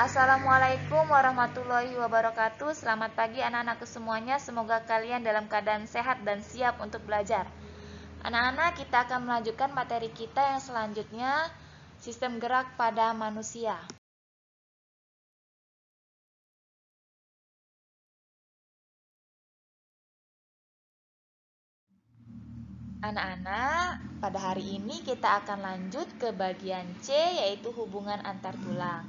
Assalamualaikum warahmatullahi wabarakatuh. Selamat pagi anak-anakku semuanya. Semoga kalian dalam keadaan sehat dan siap untuk belajar. Anak-anak, kita akan melanjutkan materi kita yang selanjutnya, sistem gerak pada manusia. Anak-anak, pada hari ini kita akan lanjut ke bagian C, yaitu hubungan antar tulang.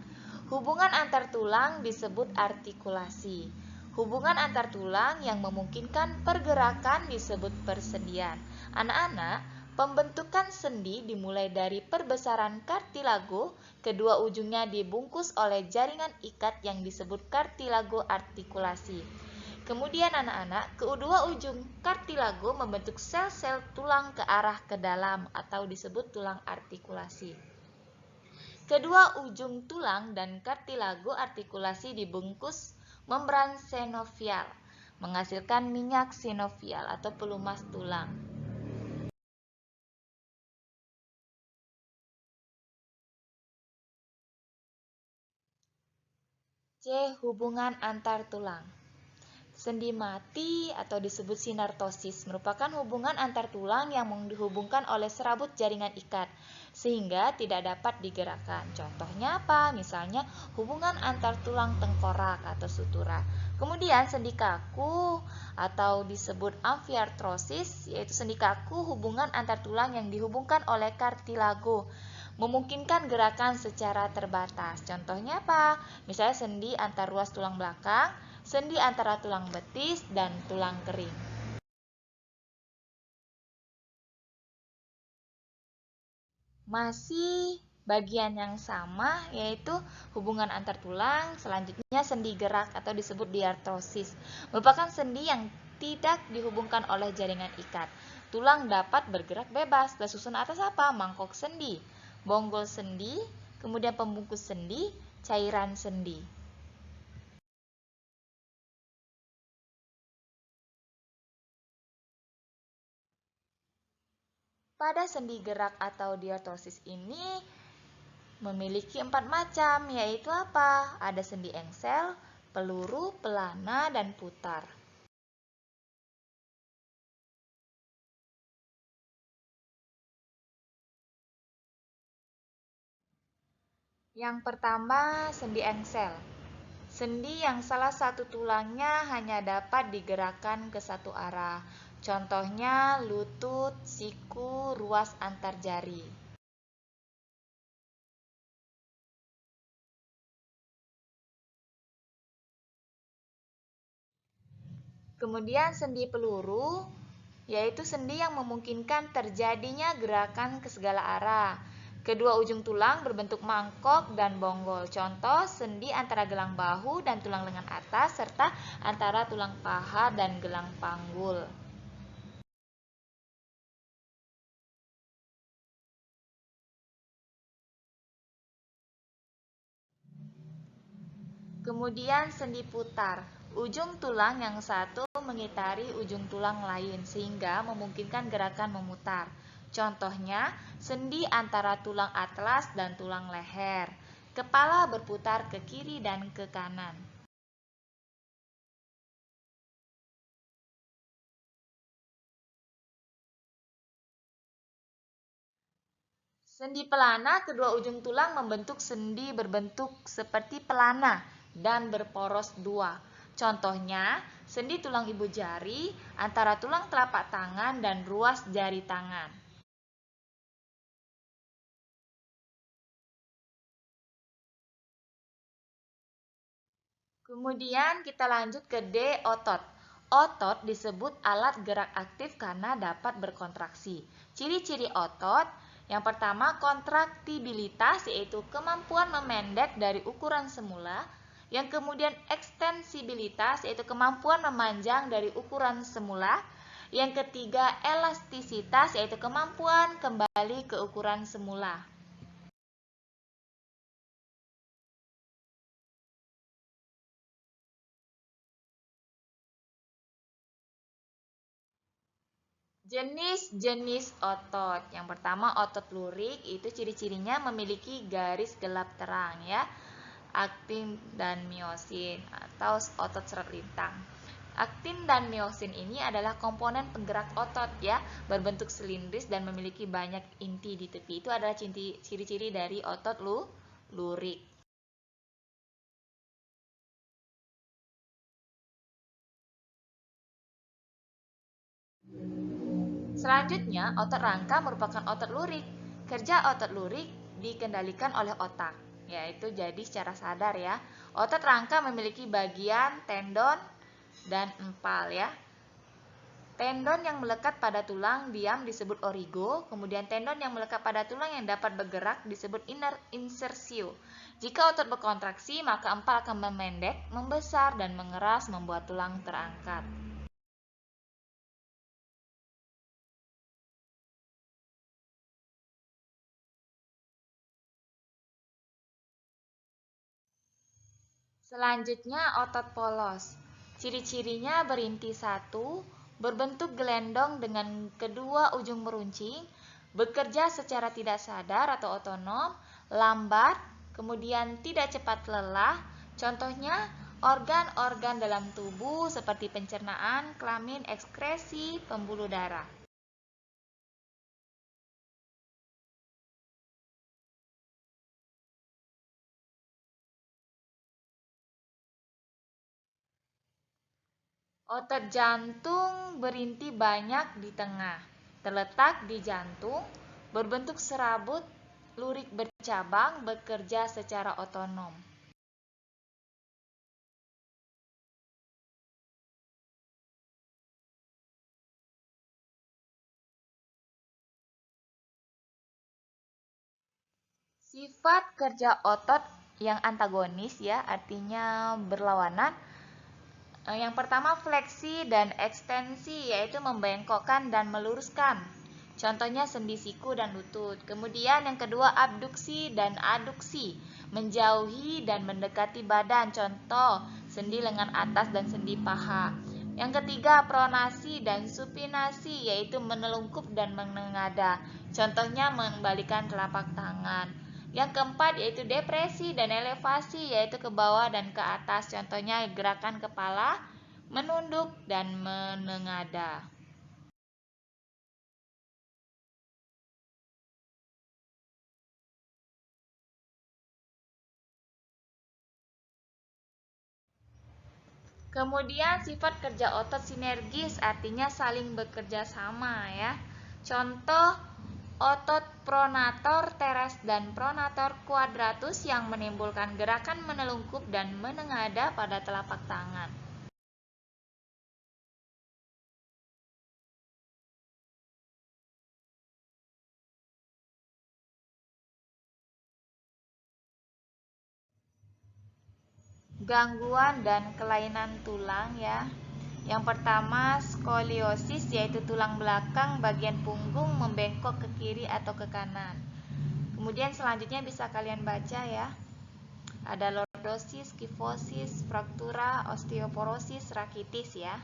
Hubungan antar tulang disebut artikulasi. Hubungan antar tulang yang memungkinkan pergerakan disebut persendian. Anak-anak, pembentukan sendi dimulai dari perbesaran kartilago, kedua ujungnya dibungkus oleh jaringan ikat yang disebut kartilago artikulasi. Kemudian anak-anak, kedua ujung kartilago membentuk sel-sel tulang ke arah ke dalam atau disebut tulang artikulasi. Kedua ujung tulang dan kartilago artikulasi dibungkus membran sinovial, menghasilkan minyak sinovial atau pelumas tulang. C. Hubungan antar tulang. Sendi mati atau disebut sinartosis merupakan hubungan antar tulang yang dihubungkan oleh serabut jaringan ikat sehingga tidak dapat digerakkan. Contohnya apa? Misalnya hubungan antar tulang tengkorak atau sutura. Kemudian sendi kaku atau disebut amfiartrosis, yaitu sendi kaku hubungan antar tulang yang dihubungkan oleh kartilago, memungkinkan gerakan secara terbatas. Contohnya apa? Misalnya sendi antar ruas tulang belakang, sendi antara tulang betis dan tulang kering. Masih bagian yang sama, yaitu hubungan antar tulang. Selanjutnya sendi gerak atau disebut diartrosis, merupakan sendi yang tidak dihubungkan oleh jaringan ikat. Tulang dapat bergerak bebas. Susunan atas apa? Mangkok sendi, bonggol sendi, kemudian pembungkus sendi, cairan sendi. Pada sendi gerak atau diartrosis ini memiliki 4 macam, yaitu apa? Ada sendi engsel, peluru, pelana, dan putar. Yang pertama, sendi engsel. Sendi yang salah satu tulangnya hanya dapat digerakkan ke satu arah. Contohnya lutut, siku, ruas antar jari. Kemudian sendi peluru, yaitu sendi yang memungkinkan terjadinya gerakan ke segala arah. Kedua ujung tulang berbentuk mangkok dan bonggol. Contoh, sendi antara gelang bahu dan tulang lengan atas, serta antara tulang paha dan gelang panggul. Kemudian sendi putar. Ujung tulang yang satu mengitari ujung tulang lain sehingga memungkinkan gerakan memutar. Contohnya, sendi antara tulang atlas dan tulang leher. Kepala berputar ke kiri dan ke kanan. Sendi pelana, kedua ujung tulang membentuk sendi berbentuk seperti pelana dan berporos dua. Contohnya, sendi tulang ibu jari antara tulang telapak tangan dan ruas jari tangan. Kemudian kita lanjut ke D, otot. Otot disebut alat gerak aktif karena dapat berkontraksi. Ciri-ciri otot, yang pertama kontraktibilitas, yaitu kemampuan memendek dari ukuran semula. Yang kemudian ekstensibilitas, yaitu kemampuan memanjang dari ukuran semula. Yang ketiga elastisitas, yaitu kemampuan kembali ke ukuran semula. Jenis-jenis otot. Yang pertama otot lurik, itu ciri-cirinya memiliki garis gelap terang ya. aktin dan miosin atau otot serat lintang. Aktin dan miosin ini adalah komponen penggerak otot ya, berbentuk silindris dan memiliki banyak inti di tepi. Itu adalah ciri-ciri dari otot lurik. Selanjutnya, otot rangka merupakan otot lurik. Kerja otot lurik dikendalikan oleh otak, yaitu jadi secara sadar ya. Otot rangka memiliki bagian tendon dan empal ya. Tendon yang melekat pada tulang diam disebut origo, kemudian tendon yang melekat pada tulang yang dapat bergerak disebut insersio. Jika otot berkontraksi, maka empal akan memendek, membesar, dan mengeras membuat tulang terangkat. Selanjutnya otot polos. Ciri-cirinya berinti satu, berbentuk gelendong dengan kedua ujung meruncing, bekerja secara tidak sadar atau otonom, lambat, kemudian tidak cepat lelah. Contohnya organ-organ dalam tubuh seperti pencernaan, kelamin, ekskresi, pembuluh darah. Otot jantung berinti banyak di tengah, terletak di jantung, berbentuk serabut, lurik bercabang, bekerja secara otonom. Sifat kerja otot yang antagonis ya, artinya berlawanan. Yang pertama fleksi dan ekstensi, yaitu membengkokkan dan meluruskan. Contohnya sendi siku dan lutut. Kemudian yang kedua abduksi dan aduksi, menjauhi dan mendekati badan. Contoh sendi lengan atas dan sendi paha. Yang ketiga pronasi dan supinasi, yaitu menelungkup dan menengadah. Contohnya membalikan telapak tangan. Yang keempat yaitu depresi dan elevasi, yaitu ke bawah dan ke atas. Contohnya gerakan kepala, menunduk dan menengadah. Kemudian sifat kerja otot sinergis, artinya saling bekerja sama ya. Contoh otot pronator teres dan pronator quadratus yang menimbulkan gerakan menelungkup dan menengadah pada telapak tangan. Gangguan dan kelainan tulang ya. Yang pertama skoliosis, yaitu tulang belakang bagian punggung membengkok ke kiri atau ke kanan. Kemudian selanjutnya bisa kalian baca ya. Ada lordosis, kifosis, fraktura, osteoporosis, rakitis ya.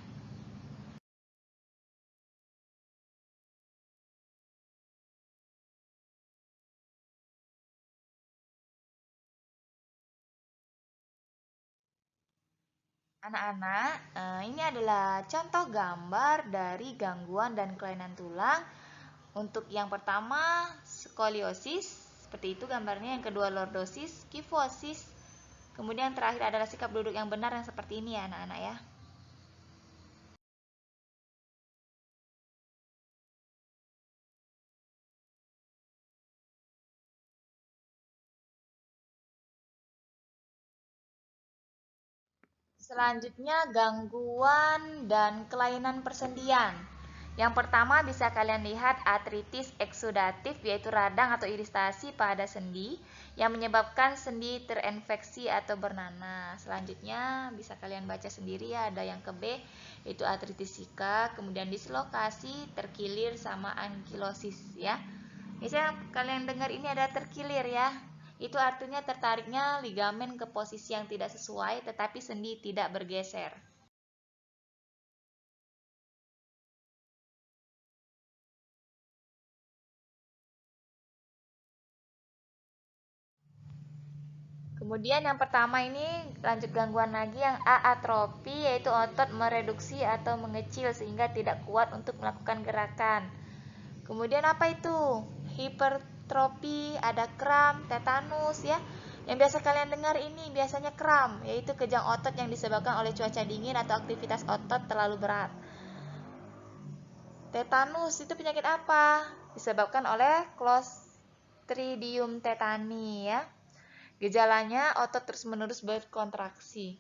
Anak-anak, ini adalah contoh gambar dari gangguan dan kelainan tulang. Untuk yang pertama, skoliosis, seperti itu gambarnya. Yang kedua, lordosis, kifosis. Kemudian terakhir adalah sikap duduk yang benar yang seperti ini ya anak-anak ya. Selanjutnya gangguan dan kelainan persendian. Yang pertama bisa kalian lihat artritis eksudatif, yaitu radang atau iritasi pada sendi yang menyebabkan sendi terinfeksi atau bernanah. Selanjutnya bisa kalian baca sendiri ya, ada yang ke B yaitu artritis sika, kemudian dislokasi, terkilir sama ankilosis ya. Misalnya kalian dengar ini ada terkilir ya. Itu artinya tertariknya ligamen ke posisi yang tidak sesuai tetapi sendi tidak bergeser. Kemudian yang pertama ini lanjut gangguan lagi yang atrofi, yaitu otot mereduksi atau mengecil sehingga tidak kuat untuk melakukan gerakan. Kemudian apa itu? Hipertrofi, ada kram, tetanus ya. Yang biasa kalian dengar ini biasanya kram, yaitu kejang otot yang disebabkan oleh cuaca dingin atau aktivitas otot terlalu berat. Tetanus itu penyakit apa? Disebabkan oleh Clostridium tetani ya. Gejalanya otot terus-menerus berkontraksi.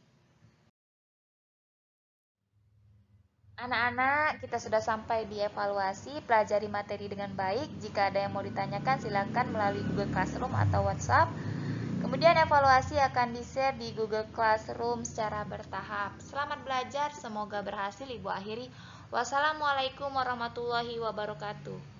Anak-anak, kita sudah sampai di evaluasi, pelajari materi dengan baik. Jika ada yang mau ditanyakan, silakan melalui Google Classroom atau WhatsApp. Kemudian evaluasi akan di-share di Google Classroom secara bertahap. Selamat belajar, semoga berhasil. Ibu akhiri. Wassalamualaikum warahmatullahi wabarakatuh.